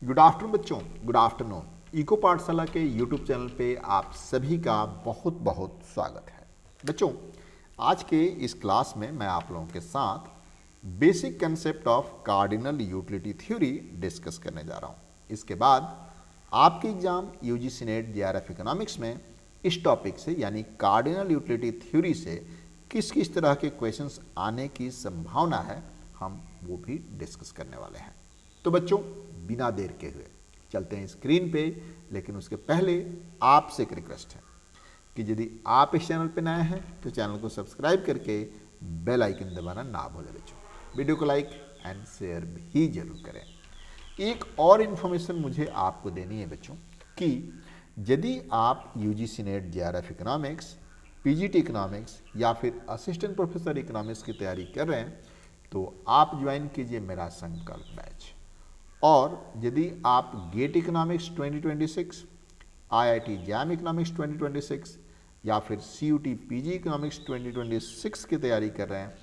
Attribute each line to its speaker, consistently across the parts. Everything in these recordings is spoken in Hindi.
Speaker 1: गुड आफ्टरनून बच्चों, गुड आफ्टरनून। इको पाठशाला के यूट्यूब चैनल पे आप सभी का बहुत बहुत स्वागत है। बच्चों, आज के इस क्लास में मैं आप लोगों के साथ basic concept of cardinal utility theory discuss करने जा रहा हूँ। इसके बाद आपके exam UGC net JRF economics में इस टॉपिक से यानी कार्डिनल यूटिलिटी थ्योरी से किस किस तरह के क्वेश्चंस आने की संभावना है, हम वो भी डिस्कस करने वाले हैं। तो बच्चों, बिना देर के हुए चलते हैं स्क्रीन पे, लेकिन उसके पहले आपसे एक रिक्वेस्ट है कि यदि आप इस चैनल पे नए हैं तो चैनल को सब्सक्राइब करके बेल आइकन दबाना ना भूलें। बच्चों, वीडियो को लाइक एंड शेयर भी जरूर करें। एक और इन्फॉर्मेशन मुझे आपको देनी है बच्चों कि यदि आप UGC net JRF economics, PGT economics या फिर असिस्टेंट प्रोफेसर इकोनॉमिक्स की तैयारी कर रहे हैं तो आप ज्वाइन कीजिए मेरा संकल्प बैच। और यदि आप GATE economics 2026, IIT JAM economics 2026 या फिर सीयूटी पीजी इकोनॉमिक्स 2026 की तैयारी कर रहे हैं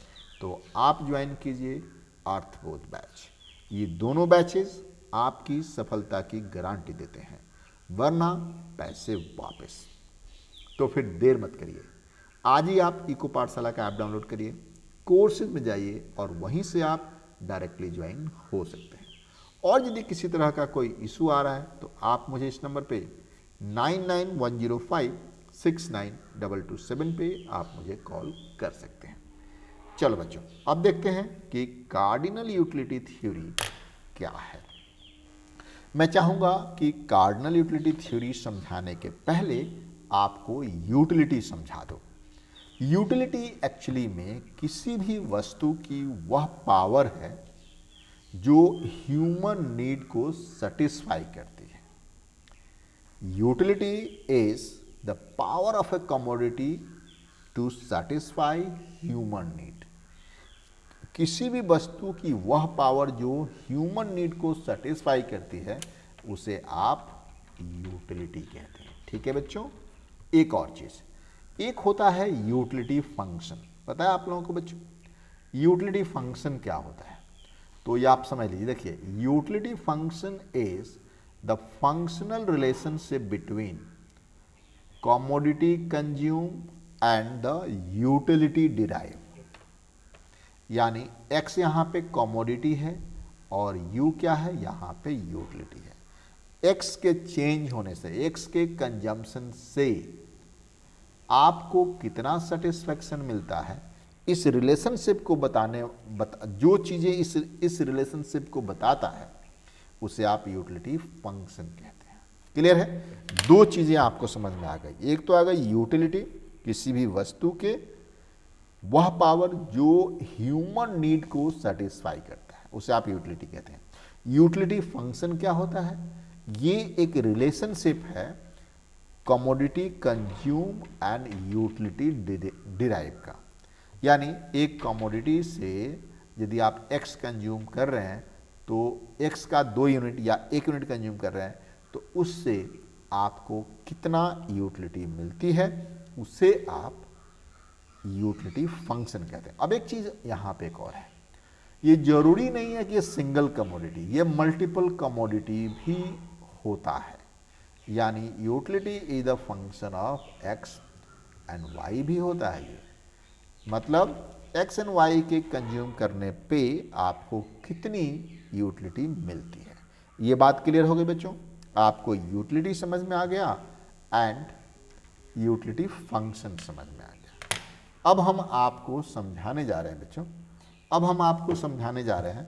Speaker 1: तो आप ज्वाइन कीजिए अर्थबोध बैच। ये दोनों बैचेस आपकी सफलता की गारंटी देते हैं, वरना पैसे वापस। तो फिर देर मत करिए, आज ही आप इको पाठशाला का ऐप डाउनलोड करिए, कोर्सेज में जाइए और वहीं से आप डायरेक्टली ज्वाइन हो सकते हैं। और यदि किसी तरह का कोई इशू आ रहा है तो आप मुझे इस नंबर पे 9910569227 पे आप मुझे कॉल कर सकते हैं। चलो बच्चों, अब देखते हैं कि कार्डिनल यूटिलिटी थ्योरी क्या है। मैं चाहूंगा कि कार्डिनल यूटिलिटी थ्योरी समझाने के पहले आपको यूटिलिटी समझा दो। यूटिलिटी एक्चुअली में किसी भी वस्तु की वह पावर है जो ह्यूमन नीड को सेटिस्फाई करती है। Utility is the power of a commodity to satisfy human need. किसी भी वस्तु की वह पावर जो ह्यूमन नीड को सेटिस्फाई करती है उसे आप यूटिलिटी कहते हैं। ठीक है बच्चों, एक और चीज, एक होता है यूटिलिटी फंक्शन। पता है आप लोगों को बच्चों यूटिलिटी फंक्शन क्या होता है? तो ये आप समझ लीजिए। देखिए, utility function is the functional relationship between commodity consume and the utility derive. यानी एक्स यहाँ पे कमोडिटी है और यू क्या है, यहाँ पे यूटिलिटी है। एक्स के चेंज होने से, एक्स के कंजम्पशन से आपको कितना सेटिस्फेक्शन मिलता है, इस रिलेशनशिप को जो चीजें इस रिलेशनशिप को बताता है उसे आप यूटिलिटी फंक्शन कहते हैं। क्लियर है? दो चीजें आपको समझ में आ गई। एक तो आ गई यूटिलिटी, किसी भी वस्तु के वह पावर जो ह्यूमन नीड को सेटिस्फाई करता है उसे आप यूटिलिटी कहते हैं। यूटिलिटी फंक्शन क्या होता है? ये एक रिलेशनशिप है commodity consume and utility derive का। यानी एक कमोडिटी से यदि आप एक्स कंज्यूम कर रहे हैं तो एक्स का 2 यूनिट या 1 यूनिट कंज्यूम कर रहे हैं तो उससे आपको कितना यूटिलिटी मिलती है उसे आप यूटिलिटी फंक्शन कहते हैं। अब एक चीज यहां पे एक और है, ये जरूरी नहीं है कि ये सिंगल कमोडिटी, ये मल्टीपल कमोडिटी भी होता है। यानी utility is the function of X and Y भी होता है। ये मतलब एक्स एंड वाई के कंज्यूम करने पे आपको कितनी यूटिलिटी मिलती है। ये बात क्लियर हो गई बच्चों? आपको यूटिलिटी समझ में आ गया एंड यूटिलिटी फंक्शन समझ में आ गया। अब हम आपको समझाने जा रहे हैं बच्चों, अब हम आपको समझाने जा रहे हैं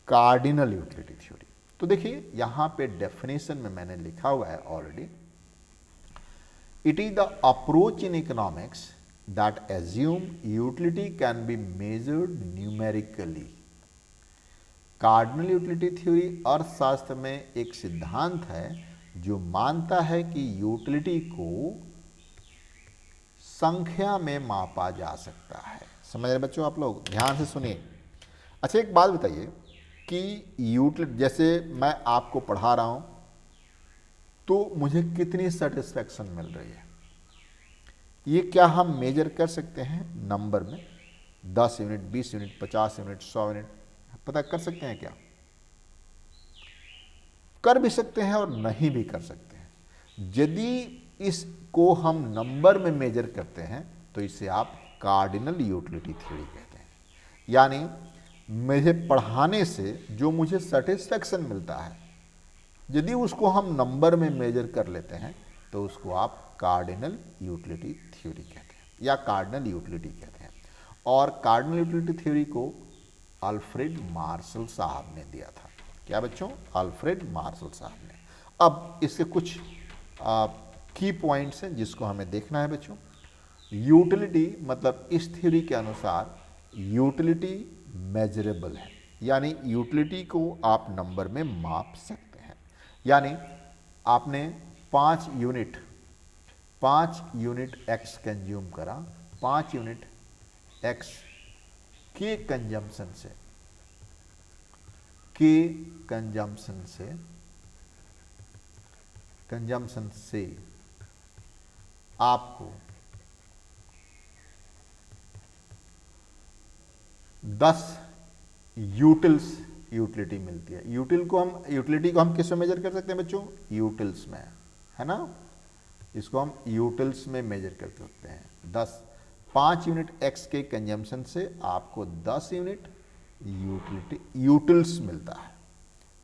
Speaker 1: कार्डिनल यूटिलिटी थ्योरी। तो देखिए, यहां पे डेफिनेशन में मैंने लिखा हुआ है already, it is the approach in economics that assume utility can be measured numerically। Cardinal utility theory अर्थशास्त्र में एक सिद्धांत है जो मानता है कि यूटिलिटी को संख्या में मापा जा सकता है। समझ रहे बच्चों? आप लोग ध्यान से सुनिए। अच्छा, एक बात बताइए कि यूटिलिटी, जैसे मैं आपको पढ़ा रहा हूं तो मुझे कितनी सेटिस्फेक्शन मिल रही है, ये क्या हम मेजर कर सकते हैं नंबर में? 10 यूनिट, 20 यूनिट, 50 यूनिट, 100 यूनिट, पता कर सकते हैं क्या? कर भी सकते हैं और नहीं भी कर सकते हैं। यदि इसको हम नंबर में मेजर करते हैं तो इसे आप कार्डिनल यूटिलिटी थ्योरी कहते हैं। यानी मुझे पढ़ाने से जो मुझे सेटिस्फैक्शन मिलता है, यदि उसको हम नंबर में मेजर कर लेते हैं तो उसको आप कार्डिनल यूटिलिटी थ्योरी कहते हैं या कार्डिनल यूटिलिटी कहते हैं। और कार्डिनल यूटिलिटी थ्योरी को अल्फ्रेड मार्शल साहब ने दिया था। क्या बच्चों? अल्फ्रेड मार्शल साहब ने। अब इसके कुछ की पॉइंट्स हैं जिसको हमें देखना है बच्चों। यूटिलिटी मतलब इस थ्योरी के अनुसार यूटिलिटी मेजरेबल है, यानी यूटिलिटी को आप नंबर में माप सकते हैं। यानी आपने 5 यूनिट एक्स कंज्यूम करा, 5 यूनिट एक्स के कंजम्पशन से आपको 10 यूटिलिटी मिलती है। यूटिलिटी को हम किस में मेजर कर सकते हैं बच्चों? यूटिल्स में, है ना। इसको हम यूटिल्स में मेजर कर सकते हैं। 5 यूनिट एक्स के कंजम्पशन से आपको 10 यूनिट यूटिल्स मिलता है,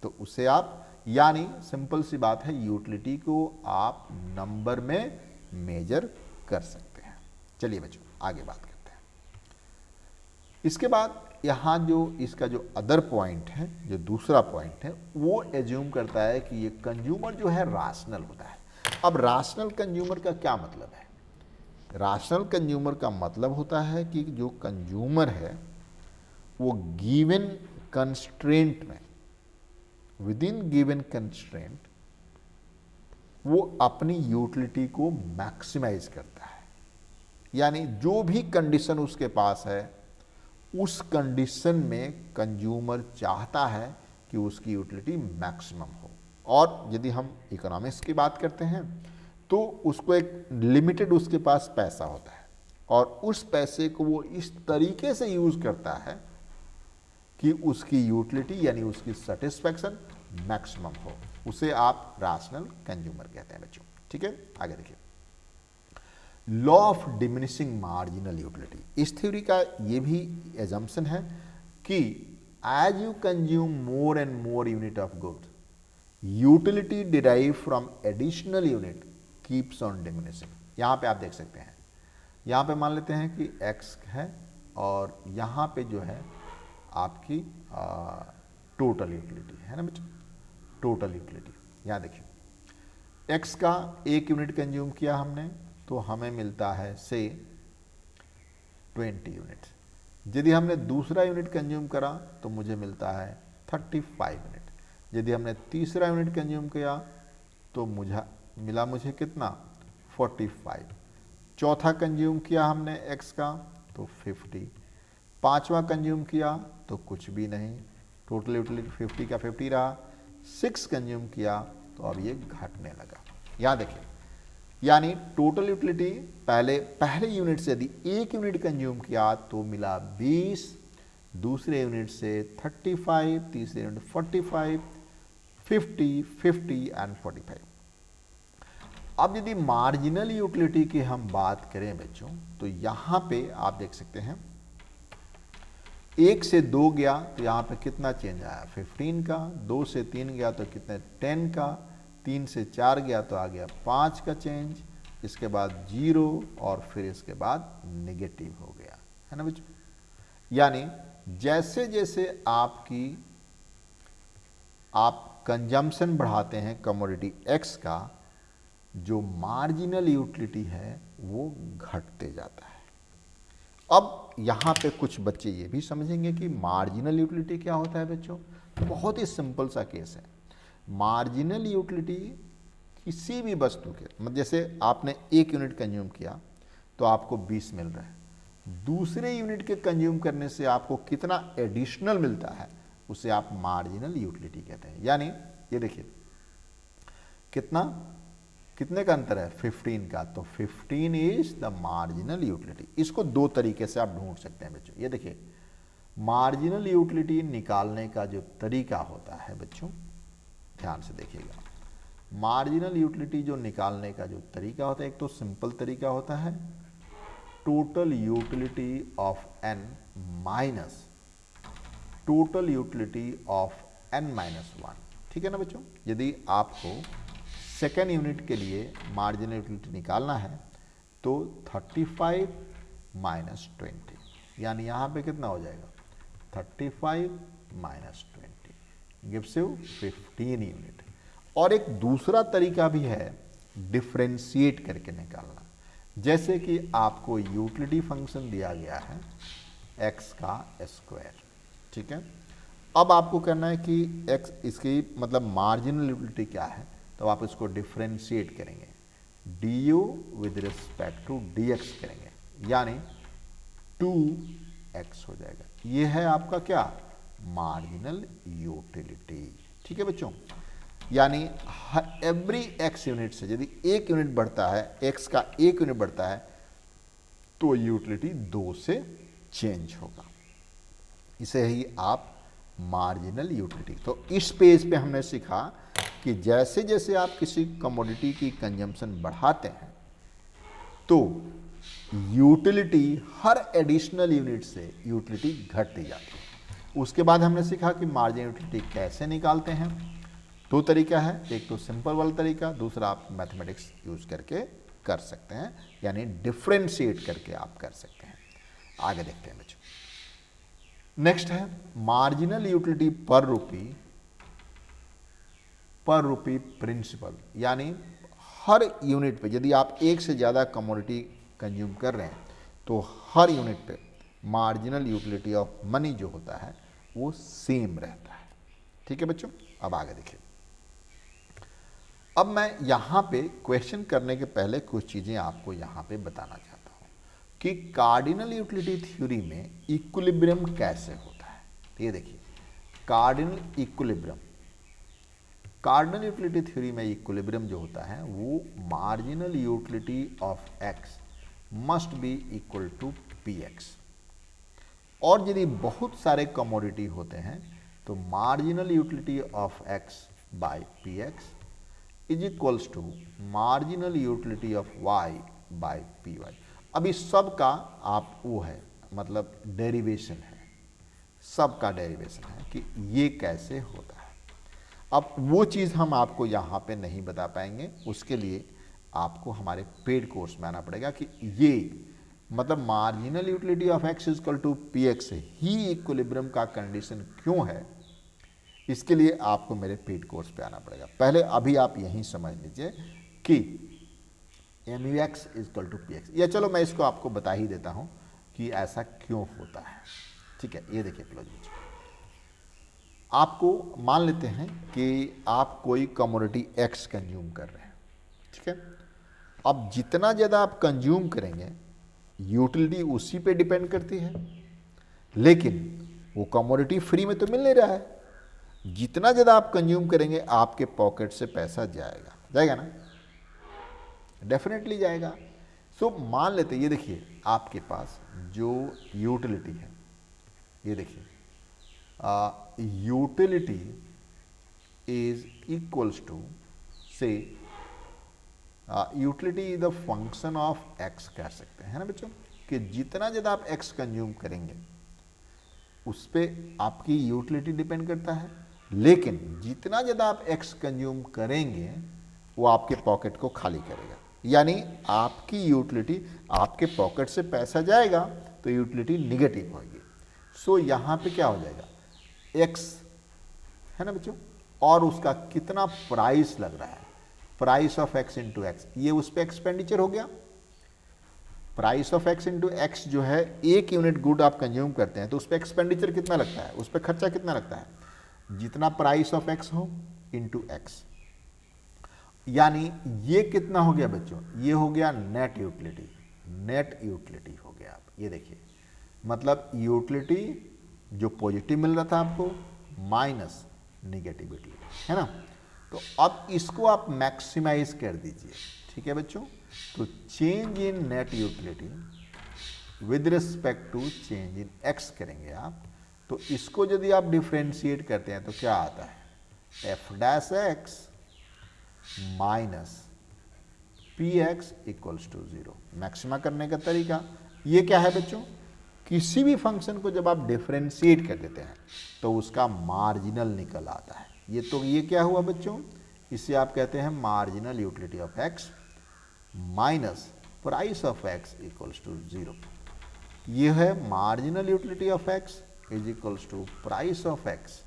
Speaker 1: तो उसे आप, यानी सिंपल सी बात है, यूटिलिटी को आप नंबर में मेजर कर सकते हैं। चलिए बच्चों आगे बात करते हैं। इसके बाद यहाँ जो इसका जो अदर पॉइंट है, जो दूसरा पॉइंट है, वो एज्यूम करता है कि ये कंज्यूमर जो है राशनल होता है। अब राशनल कंज्यूमर का क्या मतलब है? राशनल कंज्यूमर का मतलब होता है कि जो कंज्यूमर है वो गिवन कंस्ट्रेंट में, विद इन गिवन कंस्ट्रेंट, वो अपनी यूटिलिटी को मैक्सिमाइज करता है। यानी जो भी कंडीशन उसके पास है, उस कंडीशन में कंज्यूमर चाहता है कि उसकी यूटिलिटी मैक्सिमम हो। और यदि हम इकोनॉमिक्स की बात करते हैं तो उसको एक लिमिटेड उसके पास पैसा होता है और उस पैसे को वो इस तरीके से यूज करता है कि उसकी यूटिलिटी यानी उसकी सेटिस्फैक्शन मैक्सिमम हो। उसे आप राशनल कंज्यूमर कहते हैं बच्चों। ठीक है, आगे देखिए। Law of diminishing marginal utility, इस थ्योरी का ये भी एजम्पशन है कि as you consume more and more unit of goods, utility derive from additional unit keeps on diminishing. यहाँ पे आप देख सकते हैं, यहाँ पे मान लेते हैं कि x है और यहाँ पे जो है आपकी टोटल यूटिलिटी है ना बच्चों, टोटल यूटिलिटी। यहाँ देखिए x का 1 यूनिट कंज्यूम किया हमने तो हमें मिलता है से 20 यूनिट। यदि हमने दूसरा यूनिट कंज्यूम करा तो मुझे मिलता है 35 यूनिट। यदि हमने तीसरा यूनिट कंज्यूम किया तो मुझे कितना? 45। चौथा कंज्यूम किया हमने x का तो 50। पांचवा कंज्यूम किया तो कुछ भी नहीं, टोटल यूटिलिटी 50 का 50 रहा। 6 कंज्यूम किया तो अब ये घटने लगा। यहाँ देखिए, यानी टोटल यूटिलिटी पहले यूनिट से यदि 1 यूनिट कंज्यूम किया तो मिला 20, दूसरे यूनिट से 35, तीसरे यूनिट 45, 50 एंड 45। अब यदि मार्जिनल यूटिलिटी की हम बात करें बच्चों तो यहाँ पे आप देख सकते हैं 1 से 2 गया तो यहाँ पे कितना चेंज आया? 15 का। 2 से 3 गया तो कितने? 10 का। 3 से 4 गया तो आ गया 5 का चेंज, इसके बाद 0 और फिर इसके बाद नेगेटिव हो गया, है ना बच्चों। यानी जैसे जैसे आप कंजम्पशन बढ़ाते हैं कमोडिटी एक्स का, जो मार्जिनल यूटिलिटी है वो घटते जाता है। अब यहाँ पे कुछ बच्चे ये भी समझेंगे कि मार्जिनल यूटिलिटी क्या होता है बच्चों। बहुत ही सिंपल सा केस है। मार्जिनल यूटिलिटी किसी भी वस्तु के, मतलब जैसे आपने 1 यूनिट कंज्यूम किया तो आपको 20 मिल रहा है, दूसरे यूनिट के कंज्यूम करने से आपको कितना एडिशनल मिलता है उसे आप मार्जिनल यूटिलिटी कहते हैं। यानी ये देखिए कितने का अंतर है? 15 का। तो 15 इज द मार्जिनल यूटिलिटी। इसको 2 तरीके से आप ढूंढ सकते हैं बच्चों। ये देखिए, मार्जिनल यूटिलिटी निकालने का जो तरीका होता है बच्चों, ध्यान से देखिएगा, मार्जिनल यूटिलिटी जो निकालने का जो तरीका होता है, एक तो सिंपल तरीका होता है total utility of n minus total utility of n minus 1। ठीक है ना बच्चों, यदि आपको सेकेंड यूनिट के लिए मार्जिनल यूटिलिटी निकालना है तो 35 माइनस 20, यानी यहाँ पे कितना हो जाएगा 35 माइनस 20 गिव्स यू 15 यूनिट। और एक दूसरा तरीका भी है डिफरेंशिएट करके निकालना, जैसे कि आपको यूटिलिटी फंक्शन दिया गया है x का स्क्वायर। ठीक है, अब आपको करना है कि x इसकी मतलब मार्जिनल यूटिलिटी क्या है, तो आप इसको डिफरेंशिएट करेंगे, du with respect to dx करेंगे, यानी 2x हो जाएगा। ये है आपका क्या मार्जिनल यूटिलिटी। ठीक है बच्चों, यानी एवरी x यूनिट से यदि 1 यूनिट बढ़ता है, x का 1 यूनिट बढ़ता है तो यूटिलिटी 2 से चेंज होगा। इसे ही आप मार्जिनल यूटिलिटी। तो इस पेज पे हमने सीखा कि जैसे जैसे आप किसी कमोडिटी की कंजम्पशन बढ़ाते हैं तो यूटिलिटी हर एडिशनल यूनिट से यूटिलिटी घटती जाती है। उसके बाद हमने सीखा कि मार्जिन यूटिलिटी कैसे निकालते हैं। 2 तरीका है, एक तो सिंपल वाला तरीका, दूसरा आप मैथमेटिक्स यूज करके कर सकते हैं, यानी डिफरेंशिएट करके आप कर सकते हैं। आगे देखते हैं बच्चों। नेक्स्ट है मार्जिनल यूटिलिटी पर रुपी प्रिंसिपल, यानी हर यूनिट पे यदि आप एक से ज़्यादा कमोडिटी कंज्यूम कर रहे हैं तो हर यूनिट पे मार्जिनल यूटिलिटी ऑफ मनी जो होता है वो सेम रहता है। ठीक है बच्चों, अब आगे देखिए। अब मैं यहाँ पे क्वेश्चन करने के पहले कुछ चीज़ें आपको यहाँ पे बताना चाहता हूँ कि कार्डिनल यूटिलिटी थ्योरी में इक्विलिब्रियम कैसे होता है। तो ये देखिए, कार्डिनल यूटिलिटी थ्योरी में इक्विलिब्रियम जो होता है वो marginal utility of x must be equal to px, और यदि बहुत सारे कमोडिटी होते हैं तो marginal utility of x by px is equals to marginal utility of y by py। अब इस सब का आप वो है मतलब डेरिवेशन है, सब का डेरिवेशन है कि ये कैसे होता है। अब वो चीज़ हम आपको यहाँ पे नहीं बता पाएंगे, उसके लिए आपको हमारे पेड कोर्स में आना पड़ेगा कि ये मतलब marginal utility of x equal to px ही इक्विलिब्रियम का कंडीशन क्यों है, इसके लिए आपको मेरे पेड कोर्स पे आना पड़ेगा। पहले अभी आप यहीं समझ लीजिए कि mux इक्वल टू px, या चलो मैं इसको आपको बता ही देता हूँ कि ऐसा क्यों होता है। ठीक है, ये देखिए क्लोज लीजिए। आपको मान लेते हैं कि आप कोई कमोडिटी x कंज्यूम कर रहे हैं। ठीक है, अब जितना ज़्यादा आप कंज्यूम करेंगे यूटिलिटी उसी पे डिपेंड करती है, लेकिन वो कमोडिटी फ्री में तो मिल नहीं रहा है। जितना ज़्यादा आप कंज्यूम करेंगे आपके पॉकेट से पैसा जाएगा ना, डेफिनेटली जाएगा। सो मान लेते, ये देखिए आपके पास जो यूटिलिटी है, ये देखिए यूटिलिटी इज इक्वल्स टू से utility is the function of x कह सकते हैं ना बच्चों, कि जितना ज़्यादा आप x कंज्यूम करेंगे उस पर आपकी यूटिलिटी डिपेंड करता है, लेकिन जितना ज़्यादा आप x कंज्यूम करेंगे वो आपके पॉकेट को खाली करेगा, यानी आपकी यूटिलिटी आपके पॉकेट से पैसा जाएगा तो यूटिलिटी निगेटिव होगी। सो यहाँ पे क्या हो जाएगा x है ना बच्चों, और उसका कितना प्राइस लग रहा है, price of x into x, ये उस पर एक्सपेंडिचर हो गया। Price of x into x जो है, 1 यूनिट गुड आप कंज्यूम करते हैं तो उस पर एक्सपेंडिचर कितना लगता है, उस पर खर्चा कितना लगता है, जितना प्राइस ऑफ x हो इंटू एक्स, यानी ये कितना हो गया बच्चों, ये हो गया नेट यूटिलिटी। नेट यूटिलिटी हो गया। आप ये देखिए, मतलब यूटिलिटी जो पॉजिटिव मिल रहा था आपको माइनस निगेटिव यूटिलिटी, है ना। तो अब इसको आप मैक्सिमाइज कर दीजिए। ठीक है बच्चों, तो change in net utility with respect to change in X करेंगे आप, तो इसको यदि आप डिफ्रेंशिएट करते हैं तो क्या आता है, F dash X minus P X equals to 0। Maxima करने का तरीका ये क्या है बच्चों, किसी भी फंक्शन को जब आप डिफरेंशिएट कर देते हैं तो उसका मार्जिनल निकल आता है। ये क्या हुआ बच्चों, इसे आप कहते हैं marginal utility of X minus price of X equals to 0। ये है marginal utility of X is equals to price of X.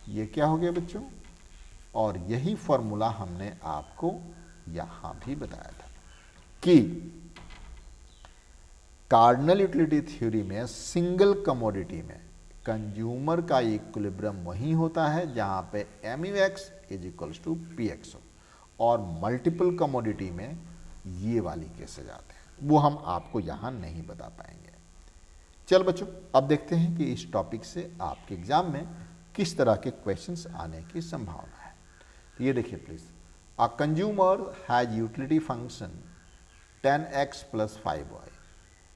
Speaker 1: ये क्या हो गया बच्चों, और यही फॉर्मूला हमने आपको यहां भी बताया था कि कार्डिनल यूटिलिटी थ्योरी में सिंगल कमोडिटी में कंज्यूमर का इक्विलिब्रियम वही होता है जहां पे mu x is equals to P X हो, और मल्टीपल कमोडिटी में ये वाली केस आ जाते हैं, वो हम आपको यहां नहीं बता पाएंगे। चल बच्चों, अब देखते हैं कि इस टॉपिक से आपके एग्जाम में किस तरह के क्वेश्चंस आने की संभावना है। तो ये देखिए please, a consumer has utility function 10x plus 5y।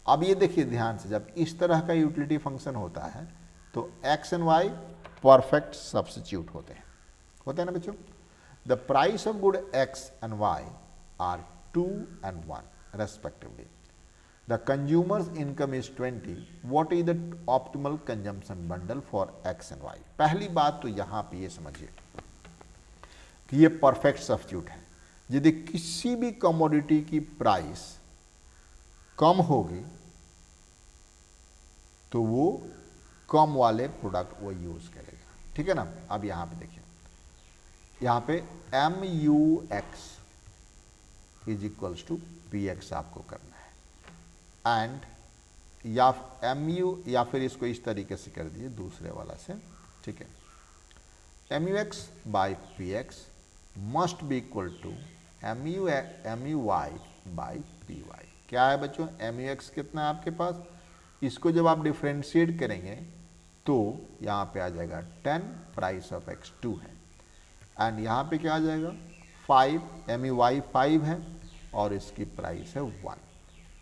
Speaker 1: अब ये देखिए ध्यान से, जब इस तरह का यूटिलिटी फंक्शन होता है तो x and y perfect substitute होते हैं ना बच्चों। The price of good x and y are 2 and 1 respectively. The consumer's income is 20। What is the optimal consumption bundle for x and y। पहली बात तो यहां पे ये समझिए कि ये परफेक्ट सब्स्टिट्यूट है। यदि किसी भी कमोडिटी की प्राइस कम होगी तो वो कम वाले प्रोडक्ट वो यूज करेगा, ठीक है ना। अब यहां पे देखिए, यहां पे MUX is equals to PX आपको करना है, एंड या MU या फिर इसको इस तरीके से कर दीजिए दूसरे वाला से, ठीक है। MUX by PX must be equal to MUY by PY। क्या है बच्चों, MUX कितना है आपके पास, इसको जब आप डिफ्रेंशिएट करेंगे तो यहाँ पे आ जाएगा 10, प्राइस ऑफ x 2 है, एंड यहाँ पे क्या आ जाएगा 5, MUY 5 है और इसकी प्राइस है 1,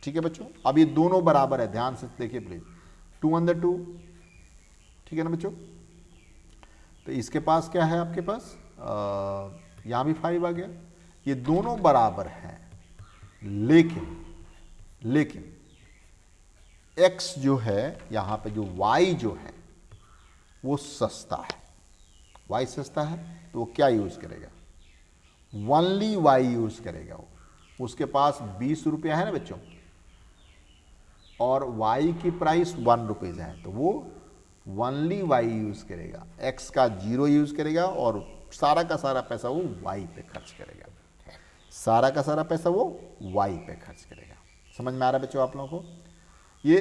Speaker 1: ठीक है बच्चों। अब ये दोनों बराबर है, ध्यान से देखिए प्लीज, 2 on the 2, ठीक है ना बच्चों। तो इसके पास क्या है आपके पास, यहाँ भी 5 आ गया, ये दोनों बराबर हैं, लेकिन x जो है यहाँ पे, जो y जो है वो सस्ता है, y सस्ता है तो वो क्या यूज करेगा, ओनली y यूज करेगा। वो उसके पास 20 रुपया है ना बच्चों, और y की प्राइस 1 रुपीज है, तो वो ओनली y यूज करेगा, x का 0 यूज करेगा और सारा का सारा पैसा वो y पे खर्च करेगा, सारा का सारा पैसा वो y पे खर्च करेगा। समझ में आ रहा है बच्चों आप लोगों को। ये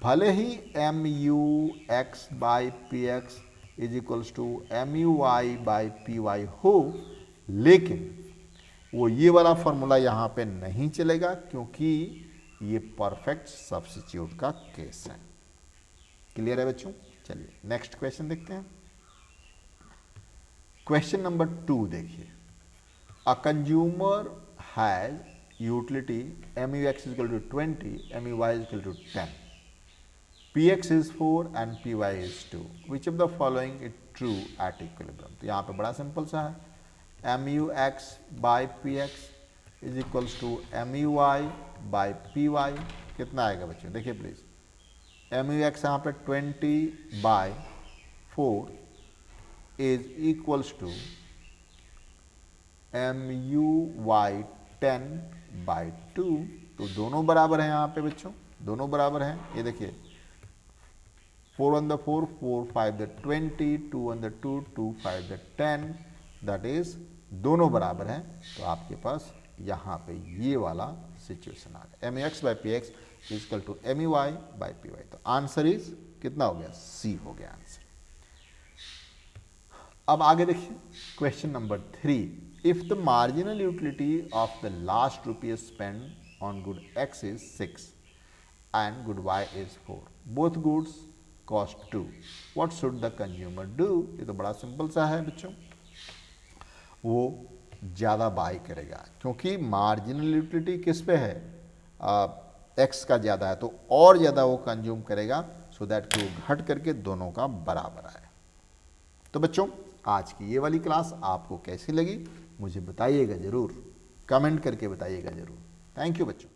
Speaker 1: भले ही MUX by PX is equals to MUY by PY हो, लेकिन वो ये वाला फॉर्मूला यहाँ पे नहीं चलेगा क्योंकि ये परफेक्ट सब्स्टिट्यूट का केस है। क्लियर है बच्चों। चलिए नेक्स्ट क्वेश्चन देखते हैं। क्वेश्चन नंबर 2 देखिए, a consumer has utility MUX is equal to 20, MUY is equal to 10, PX is 4 and PY is 2. Which of the following is true at equilibrium? तो यहाँ पे बड़ा सिंपल सा है, MUX by PX is equals to MUY by PY। कितना आएगा बच्चों, देखिए प्लीज, MUX यहाँ पे 20 by 4 is equals to MUY 10 by 2। तो दोनों बराबर हैं यहाँ पे बच्चों, दोनों बराबर हैं। ये देखिए 4 on the 4, 4 5 the 20, 2 on the 2, 2 5 the 10, that is दोनों बराबर हैं। तो आपके पास यहाँ पे ये वाला सिचुएशन आ गया, MUX by PX is equal to MUY by PY। तो आंसर इज कितना हो गया, C हो गया आंसर। अब आगे देखिए question number 3, if the marginal utility of the last rupee spent on good X is 6 and good Y is 4, both goods cost 2, what should the consumer do? ये तो बड़ा सिंपल सा है बच्चों, वो ज़्यादा बाई करेगा क्योंकि मार्जिनल यूटिलिटी किस पे है, X का ज़्यादा है, तो और ज़्यादा वो कंज्यूम करेगा, सो दैट कि वो घट करके दोनों का बराबर आए। तो बच्चों आज की ये वाली क्लास आपको कैसी लगी मुझे बताइएगा ज़रूर, कमेंट करके बताइएगा ज़रूर। थैंक यू बच्चों।